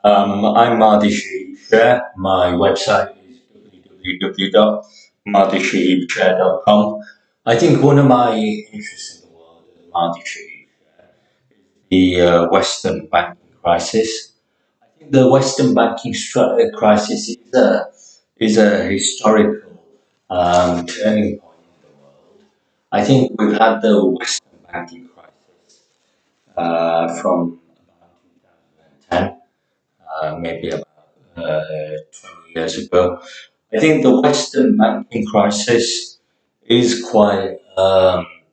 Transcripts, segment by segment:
I'm Mahdi Shaheeb Sher. My website is www.mahdishaheebsher.com. I think one of my interests in the world is Mahdi Shaheeb Sher, the Western banking crisis. I think the Western banking crisis is a historical turning point in the world. I think we've had the Western banking crisis from about 2010, maybe about 20 years ago. I think the Western banking crisis is quite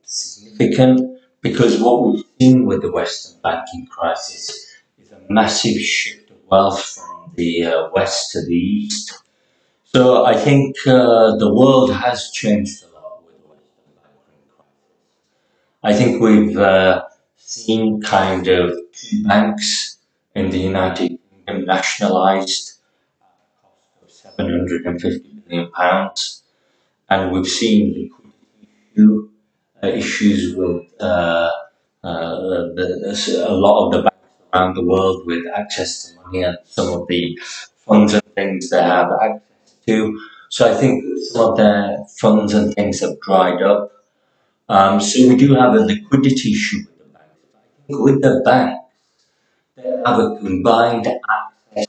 significant because what we've seen with the Western banking crisis is a massive shift of wealth from the West to the East. So I think the world has changed a lot with the Western banking crisis. I think we've seen kind of two banks in the United Kingdom nationalized of £750 million, and we've seen liquidity issues with a lot of the banks around the world with access to money and some of the funds and things they have access to. So I think some of their funds and things have dried up. So we do have a liquidity issue with the banks. I think with the bank, they have a combined access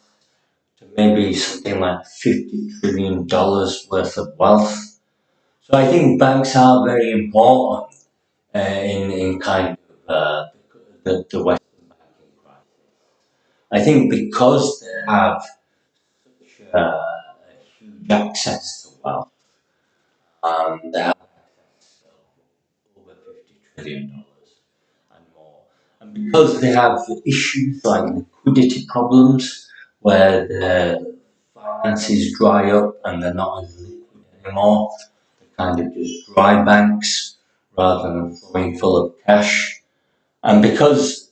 to maybe something like $50 trillion worth of wealth. So I think banks are very important in kind of the Western banking crisis. I think because they have such huge access to wealth, they have access to over $50 trillion and more. And because they have issues like liquidity problems where the finances dry up and they're not as liquid anymore, they're kind of just dry banks rather than flowing full of cash. And because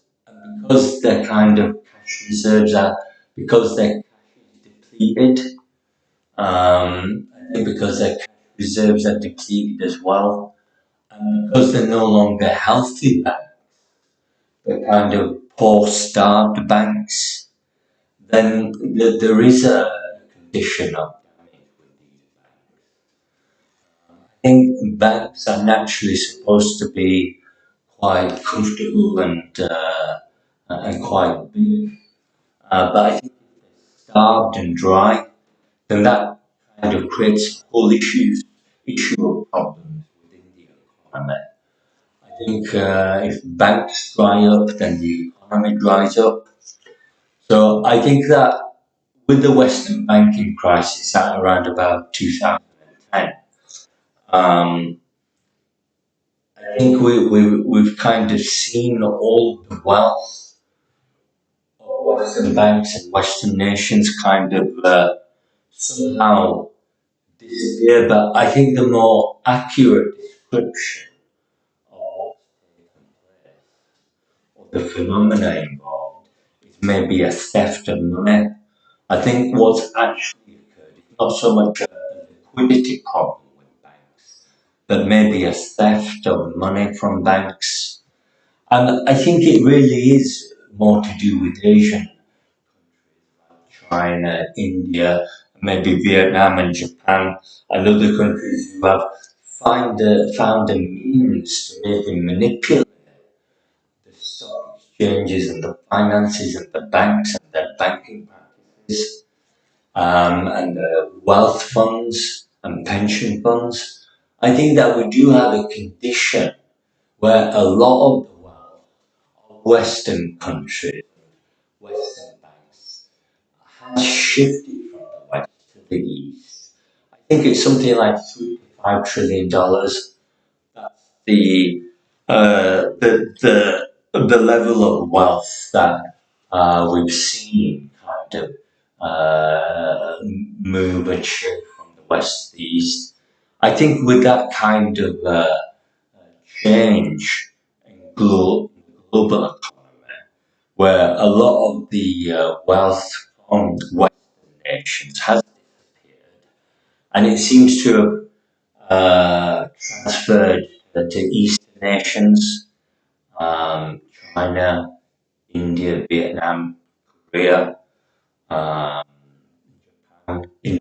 their kind of cash reserves are because their cash is depleted, I think because their cash reserves are depleted as well, and because they're no longer healthy banks, they're kind of poor starved banks, then there is a condition of damage with these banks. I think banks are naturally supposed to be quite comfortable and quite big. But I think starved and dry, then that kind of creates a whole issue of problems within the economy. I think if banks dry up, then the economy dries up. So I think that with the Western banking crisis at around about 2010, um, I think we've kind of seen all the wealth of Western banks and Western nations kind of somehow disappear. But I think the more accurate description of what's taken place or the phenomena involved is maybe a theft of money. I think what's actually occurred is not so much a liquidity problem with banks, but maybe a theft of money from banks. And I think it really is more to do with Asian China, India, maybe Vietnam and Japan and other countries who have found a means to maybe manipulate the stock exchanges and the finances and the banks and their banking practices and the wealth funds and pension funds. I think that we do have a condition where a lot of the wealth of Western countries, Western banks, has shifted from the West to the East. I think it's something like $3 to $5 trillion. That's the level of wealth that we've seen kind of move and shift from the West to the East. I think with that kind of change in global economy, where a lot of the wealth from Western nations has disappeared, and it seems to have transferred to Eastern nations, um, China, India, Vietnam, Korea. um, in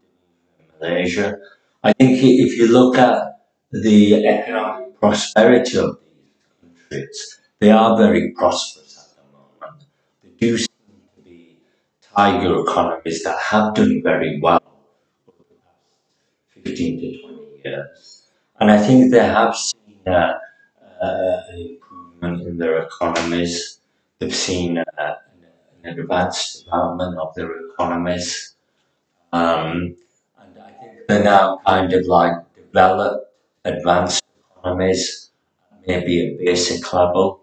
Malaysia. I think if you look at the economic prosperity of these countries, they are very prosperous at the moment. They do seem to be tiger economies that have done very well 15 to 20 years. And I think they have seen an improvement in their economies. They've seen an advanced development of their economies. And I think they're now kind of like developed, advanced economies, maybe a basic level.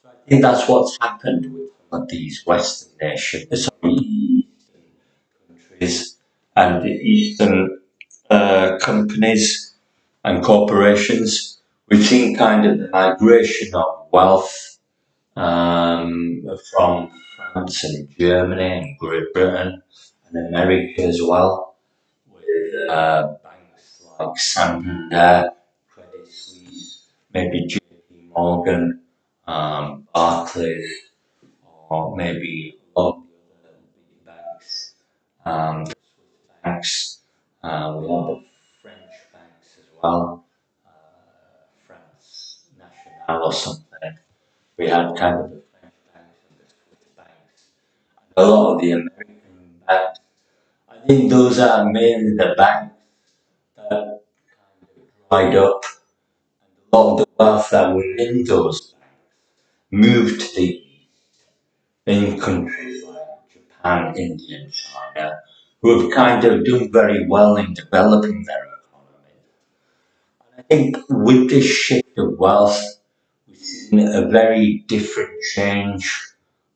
I think that's what's happened with some of these Western nations, sorry, countries and the Eastern companies and corporations. We've seen kind of the migration of wealth from France and Germany and Great Britain and America as well, with banks like Santander, Credit Suisse, maybe JP Morgan, Barclays, or maybe a lot of the other big banks, banks. We have the French banks as well, France National or something. We had kind of the French banks and the Swiss banks. A lot of the American banks. I think those are mainly the banks that dried up. A lot of the wealth that was in those moved to the in countries like Japan, India, and China, who have kind of done very well in developing their economy. I think with this shift of wealth, we've seen a very different change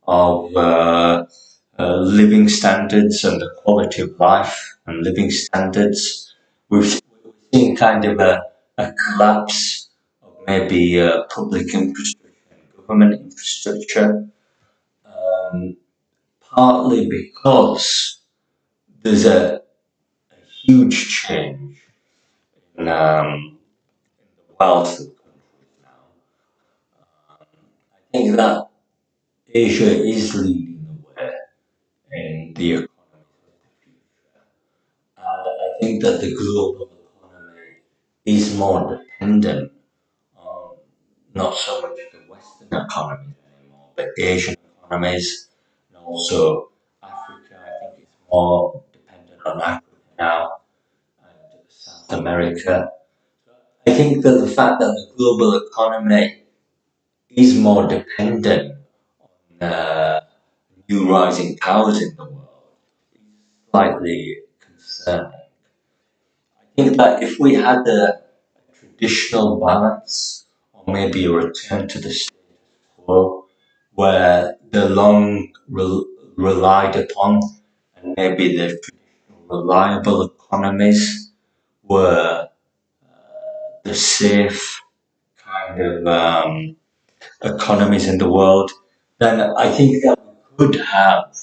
of living standards and the quality of life and living standards. We've seen kind of a collapse of maybe public infrastructure and government infrastructure, um, partly because there's a huge change in the wealth of countries now. I think that Asia is leading the way in the economy of the future. And I think that the global economy is more dependent on not so much the Western economies anymore, but Asian economies, and also Africa. I think it's more dependent on Africa now, and South America. I think that the fact that the global economy is more dependent on new rising powers in the world is slightly concerning. I think that if we had a traditional balance, or maybe a return to the status quo, where the long relied upon and maybe the traditional reliable economies were the safe kind of economies in the world, then I think that we could have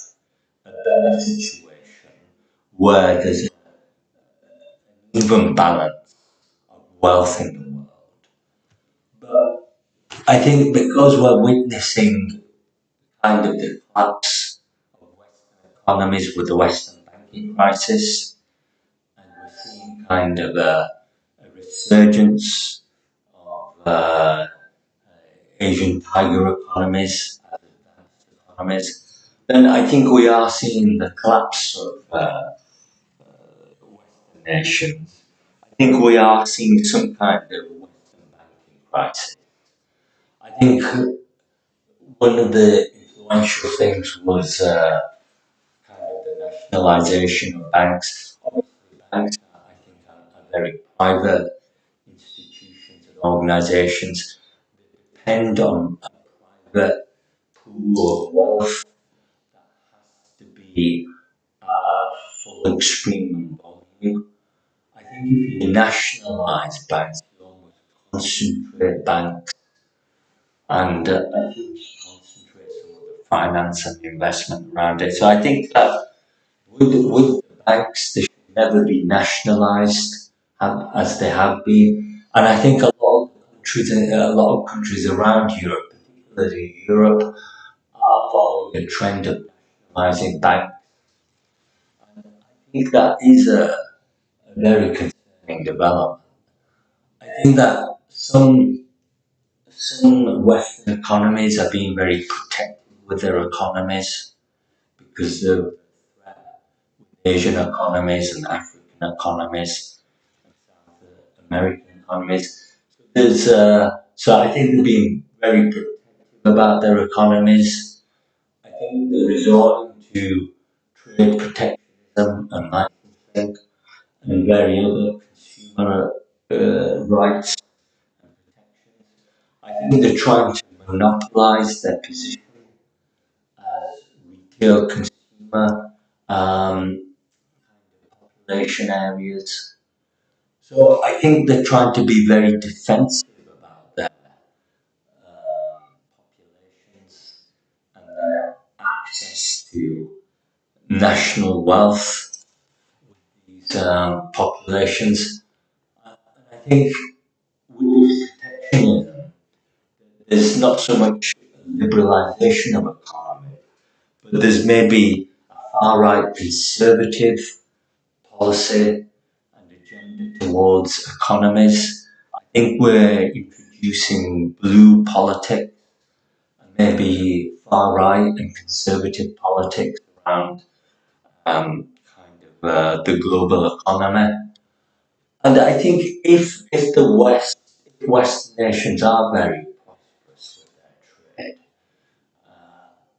a better situation where there's an even balance of wealth in the world. But I think because we're witnessing kind of the collapse of Western economies with the Western banking crisis, and we're seeing kind of a resurgence of Asian tiger economies, advanced economies, then I think we are seeing the collapse of Western nations. I think we are seeing some kind of Western banking crisis. I think one of the influential things was kind of the nationalization of banks. Obviously, banks I think are very private institutions and organizations that depend on a private pool of wealth to be full extreme volume. I think if you nationalize banks, you almost concentrate banks, and I think you concentrate some of the finance and the investment around it. So I think that with the banks, they should never be nationalized as they have been. And I think a lot of countries around Europe, particularly Europe, are following a trend of nationalizing banks think that is a very concerning development. I think that some Western economies are being very protective with their economies because of Asian economies and African economies, American economies. So I think they're being very protective about their economies. I think they're resorting to trade protectionism and licensing and very other consumer rights. I think they're trying to monopolize their position as retail consumer population areas. So I think they're trying to be very defensive about their populations and their access to national wealth, these populations. I think with this protectionism, there's not so much liberalisation of economy, but there's maybe a far-right conservative policy and agenda towards economies. I think we're introducing blue politics and maybe far-right and conservative politics around the global economy. And I think if the Western nations are very prosperous with their trade,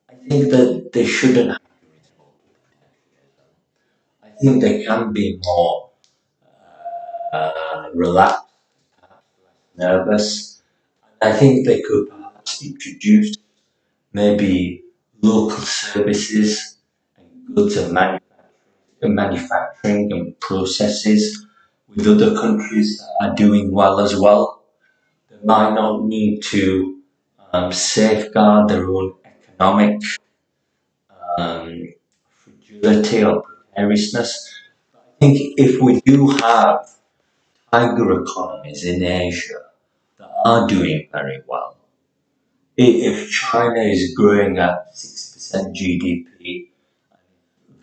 I think that they shouldn't have to resort to protectionism. I think they can be more relaxed, nervous. I think they could perhaps introduce maybe local services and goods and manufacturing and processes with other countries that are doing well as well. They might not need to safeguard their own economic um, fragility or precariousness. I think if we do have tiger economies in Asia that are doing very well, if China is growing at 6% GDP,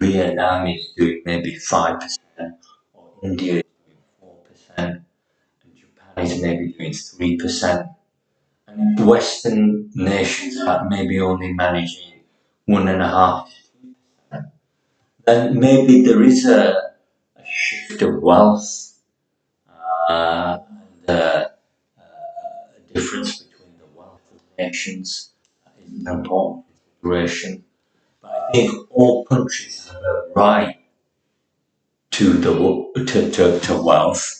Vietnam is doing maybe 5%, or India is doing 4%, and Japan is maybe doing 3%, and Western nations are maybe only managing 1.5%, then maybe there is a shift of wealth and a difference between the wealth of nations is an important consideration. But I think all countries have a right to wealth,